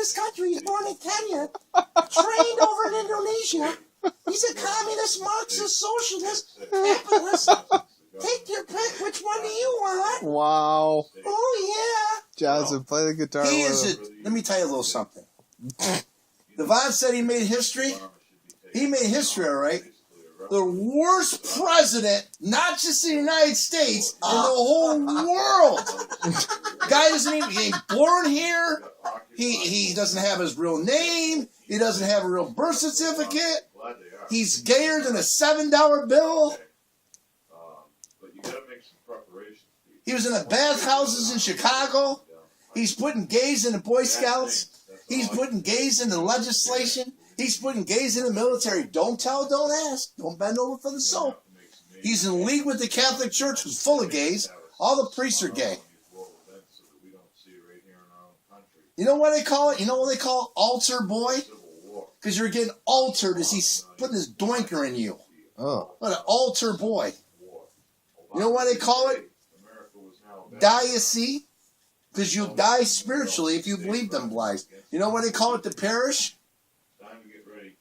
this country. He's born in Kenya, trained over in Indonesia. He's a communist, Marxist, socialist, capitalist. Take your pick. Which one do you want? Wow. Oh, yeah. Johnson, play the guitar He with is him. let me tell you a little something. Devon said he made history. He made history, all right. The worst president, not just in the United States, in the whole world. Guy doesn't even, he ain't born here. He doesn't have his real name. He doesn't have a real birth certificate. He's gayer than a $7 bill. He was in the bathhouses in Chicago. He's putting gays in the Boy Scouts. He's putting gays in the legislation. He's putting gays in the military. Don't tell, don't ask. Don't bend over for the soap. He's in league with the Catholic Church, who's full of gays. All the priests are gay. You know what they call it? You know what they call altar boy? Because you're getting altered as he's putting his doinker in you. Oh. What an altar boy. You know why they call it? Diacy? Because you die spiritually if you believe them lies. You know why they call it the parish?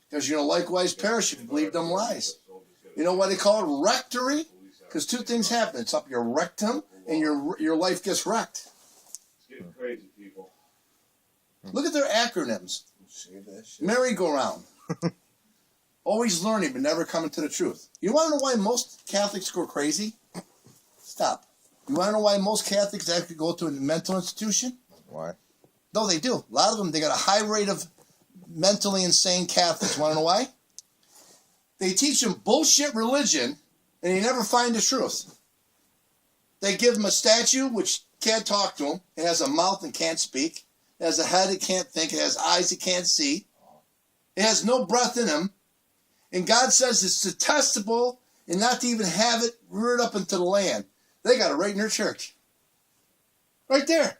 Because you likewise perish if you believe them lies. You know why they call it rectory? Because two things happen. It's up your rectum and your life gets wrecked. It's getting crazy, people. Look at their acronyms. Merry-go-round. Always learning but never coming to the truth. You want to know why most Catholics go crazy? Stop. You want to know why most Catholics actually go to a mental institution? Why? No, they do. A lot of them, they got a high rate of mentally insane Catholics. Want to know why? They teach them bullshit religion, and they never find the truth. They give them a statue which can't talk to them. It has a mouth and can't speak. It has a head it can't think. It has eyes it can't see. It has no breath in him. And God says it's detestable and not to even have it reared up into the land. They got it right in their church. Right there.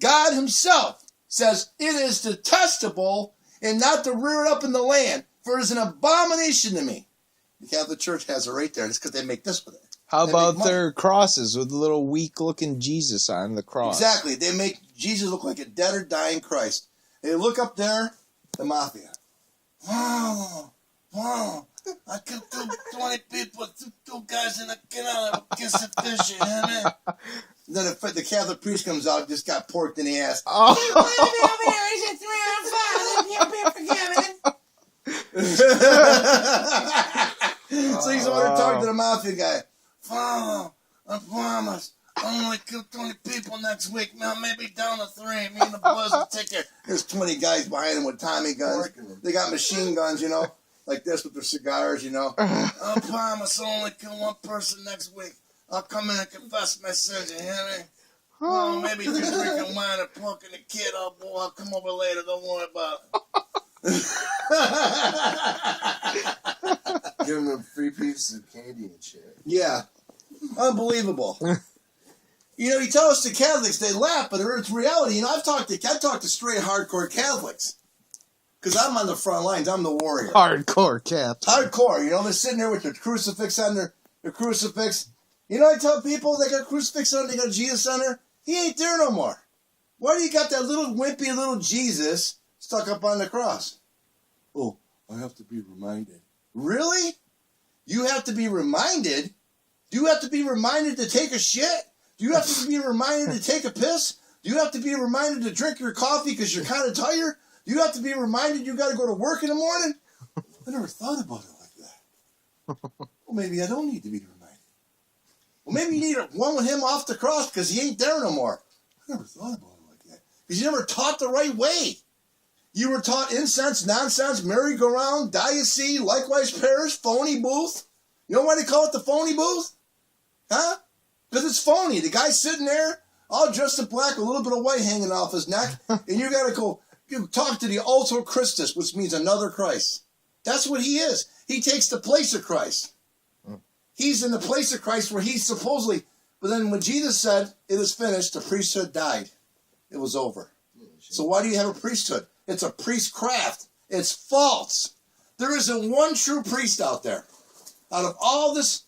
God himself says it is detestable and not to rear it up in the land, for it is an abomination to me. The Catholic Church has it right there. It's because they make this with it. How They about make money. their crosses with a little weak-looking Jesus on the cross? Exactly. They make Jesus look like a dead or dying Christ. They look up there, the mafia. Wow. I killed 20 people, two guys in a canal that were kissing fish, you hear me? Then the Catholic priest comes out, just got porked in the ass. Oh. So he's over there talking to the mafia guy. Father, I promise I'll only kill 20 people next week. Now maybe down to 3. Me and the boys will take care. There's 20 guys behind him with Tommy guns. They got machine guns, like this with their cigars, I promise I'll only kill one person next week. I'll come in and confess my sins, you hear me? Well, maybe if you're drinking wine and poking a kid, I'll come over later. Don't worry about it. Giving them free pieces of candy and shit. Yeah. Unbelievable. You tell us the Catholics, they laugh, but it's reality. I've talked to straight hardcore Catholics. Because I'm on the front lines. I'm the warrior. Hardcore Catholic. Hardcore. They're sitting there with their crucifix on their crucifix. I tell people they got crucifix on, they got Jesus on there. He ain't there no more. Why do you got that little wimpy little Jesus stuck up on the cross? Oh, I have to be reminded. Really? You have to be reminded? Do you have to be reminded to take a shit? Do you have to be reminded to take a piss? Do you have to be reminded to drink your coffee because you're kind of tired? Do you have to be reminded you got to go to work in the morning? I never thought about it like that. Well, maybe I don't need to be reminded. Well, maybe you need one with him off the cross because he ain't there no more. I never thought about it like that. Because you never taught the right way. You were taught incense, nonsense, merry-go-round, diacy, likewise perish, phony booth. You know why they call it the phony booth? Huh? Because it's phony. The guy's sitting there, all dressed in black, with a little bit of white hanging off his neck, and you got to go talk to the Alter Christus, which means another Christ. That's what he is. He takes the place of Christ. He's in the place of Christ where he's supposedly... But then when Jesus said, it is finished, the priesthood died. It was over. So why do you have a priesthood? It's a priestcraft. It's false. There isn't one true priest out there. Out of all this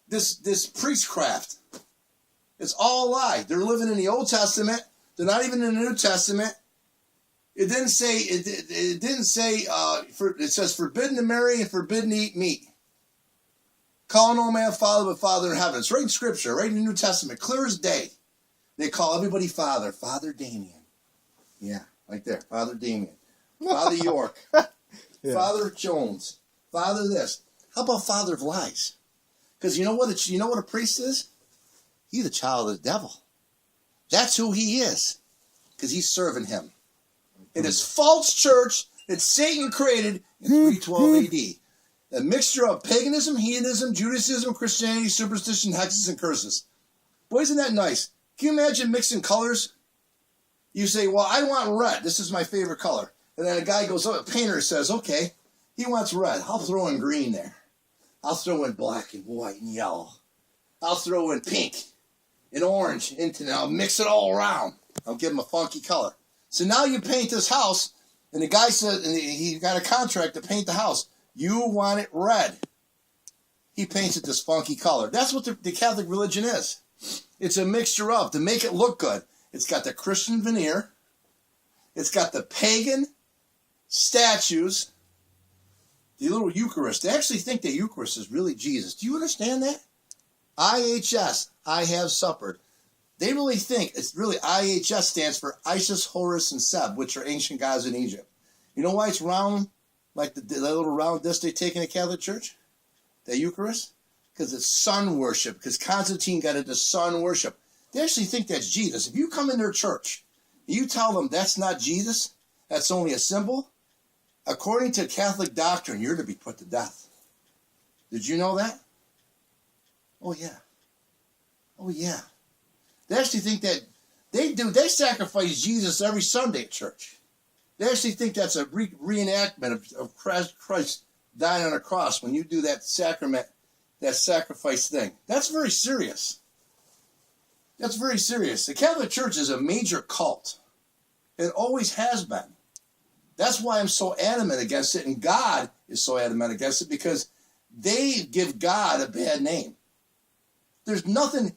priestcraft, it's all a lie. They're living in the Old Testament. They're not even in the New Testament. It didn't say. It didn't say. It says forbidden to marry and forbidden to eat meat. Call no man father but Father in heaven. It's right in Scripture, right in the New Testament, clear as day. They call everybody Father. Father Damien. Yeah, right there. Father Damien. Father York. Yeah. Father Jones. Father this. How about Father of Lies? Because you know what a priest is? He's the child of the devil. That's who he is. Because he's serving him. In his false church that Satan created in 312 AD. A mixture of paganism, heathenism, Judaism, Christianity, superstition, hexes, and curses. Boy, isn't that nice? Can you imagine mixing colors? You say, well, I want red. This is my favorite color. And then a guy goes, a painter says, okay, he wants red. I'll throw in green there. I'll throw in black and white and yellow. I'll throw in pink and orange into now. I'll mix it all around. I'll give him a funky color. So now you paint this house, and the guy said, and he got a contract to paint the house. You want it red. He paints it this funky color. That's what the Catholic religion is. It's a mixture of, to make it look good. It's got the Christian veneer. It's got the pagan statues. The little Eucharist. They actually think the Eucharist is really Jesus. Do you understand that? IHS, I have suppered. They really think it's really IHS stands for Isis, Horus, and Seb, which are ancient gods in Egypt. You know why it's round, like the little round disc they take in the Catholic Church? The Eucharist? Because it's sun worship. Because Constantine got into sun worship. They actually think that's Jesus. If you come in their church and you tell them that's not Jesus, that's only a symbol, according to Catholic doctrine, you're to be put to death. Did you know that? Oh, yeah. Oh, yeah. They actually think that they sacrifice Jesus every Sunday at church. They actually think that's a reenactment of Christ dying on a cross when you do that sacrament, that sacrifice thing. That's very serious. That's very serious. The Catholic Church is a major cult. It always has been. That's why I'm so adamant against it, and God is so adamant against it, because they give God a bad name. There's nothing...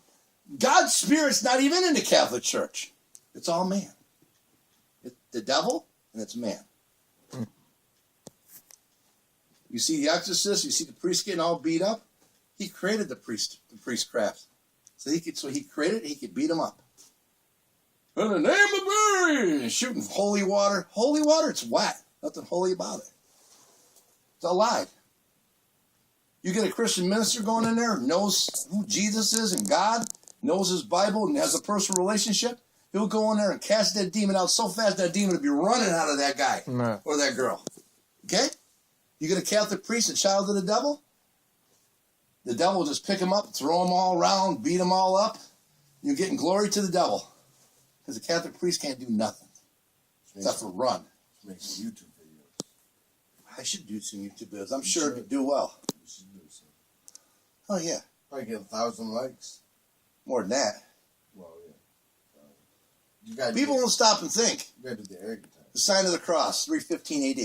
God's Spirit's not even in the Catholic Church. It's all man. It's the devil, and it's man. You see the exorcist, you see the priest getting all beat up. He created the priestcraft. So he created it, he could beat him up. In the name of Mary! Shooting holy water. Holy water, it's wet. Nothing holy about it. It's alive. You get a Christian minister going in there, knows who Jesus is and God, knows his Bible and has a personal relationship, he'll go in there and cast that demon out so fast that demon will be running out of that guy or that girl. Okay? You get a Catholic priest, a child of the devil will just pick him up, throw him all around, beat him all up. You're getting glory to the devil. Because the Catholic priest can't do nothing. Except for run. Make some YouTube videos. I should do some YouTube videos. I'm sure it'd do well. You should do some. Oh, yeah. Probably get 1,000 likes. More than that. Well, yeah. You gotta People do, don't stop and think. you gotta do the arrogant time. The sign of the cross, 315 AD.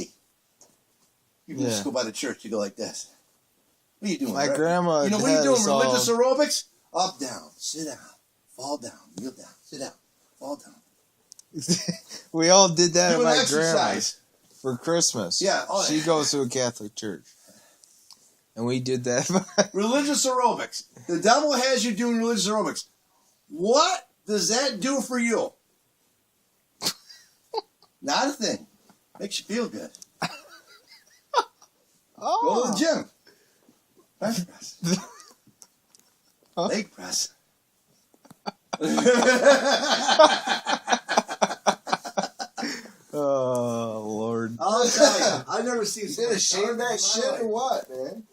You Yeah. just go by the church, you go like this. What are you doing? My right? grandma You know, what are had you doing? us all- Religious aerobics? Up, down, sit down, fall down, kneel down, sit down, fall down. We all did that at Do an my exercise. grandma's for Christmas. Yeah, oh, She yeah. goes to a Catholic church. And we did that. Religious aerobics. The devil has you doing religious aerobics. What does that do for you? Not a thing. Makes you feel good. Go to the gym. Bench press. Huh? Leg press. Oh, Lord. I'll tell you, I've never seen You gonna shave that shit or what, man?